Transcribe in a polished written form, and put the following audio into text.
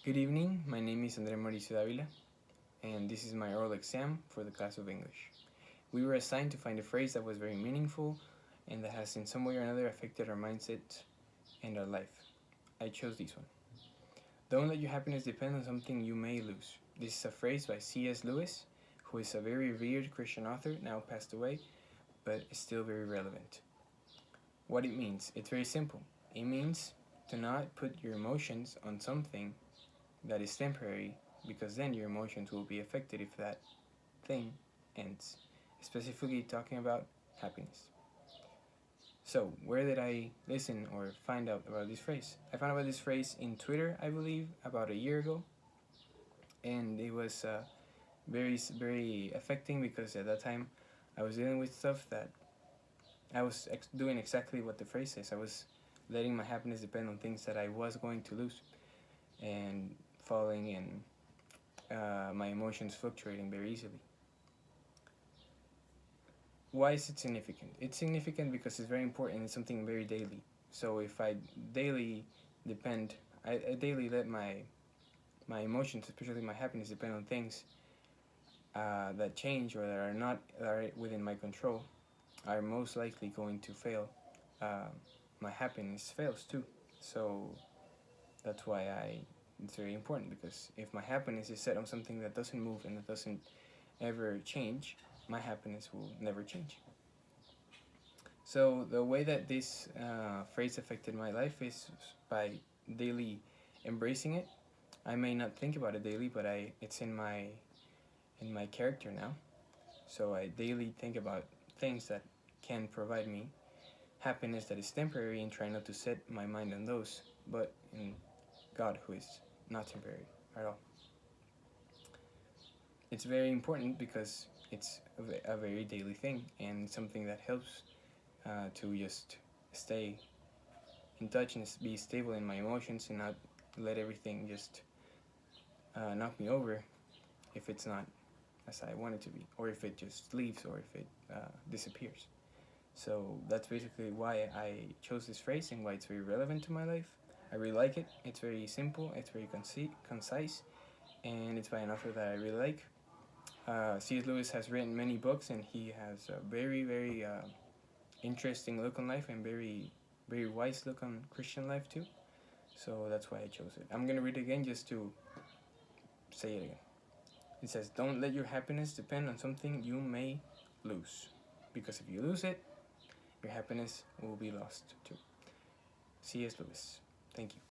Good evening, my name is Andre Mauricio Davila, and this is my oral exam for the class of English. We were assigned to find a phrase that was very meaningful and that has in some way or another affected our mindset and our life. I chose this one. Don't let your happiness depend on something you may lose. This is a phrase by C.S. Lewis, who is a very revered Christian author, now passed away, but is still very relevant. What it means, it's very simple. It means to not put your emotions on something that is temporary, because then your emotions will be affected if that thing ends. Specifically talking about happiness. So, where did I listen or find out about this phrase? I found about this phrase in Twitter, I believe, about a year ago, and it was very affecting because at that time I was dealing with stuff that I was doing exactly what the phrase says. I was letting my happiness depend on things that I was going to lose, and falling in my emotions fluctuating very easily. Why is it significant? It's significant because it's very important. It's something very daily. So if I daily depend, I daily let my emotions, especially my happiness, depend on things that change or that are within my control, are most likely going to fail. My happiness fails too. So that's why it's very important, because if my happiness is set on something that doesn't move and that doesn't ever change, my happiness will never change. So the way that this phrase affected my life is by daily embracing it. I may not think about it daily, but it's in my character now. So I daily think about things that can provide me happiness that is temporary, and try not to set my mind on those, but in God, who is not temporary at all. It's very important because it's a very daily thing and something that helps to just stay in touch and be stable in my emotions and not let everything just knock me over if it's not as I want it to be, or if it just leaves, or if it disappears. So that's basically why I chose this phrase and why it's very relevant to my life. I really like it. It's very simple, it's very concise, and it's by an author that I really like. C.S. Lewis has written many books, and he has a very interesting look on life and very wise look on Christian life too. So that's why I chose it. I'm gonna read it again just to say it again. It says, "Don't let your happiness depend on something you may lose, because if you lose it, your happiness will be lost too." C.S. Lewis. Thank you.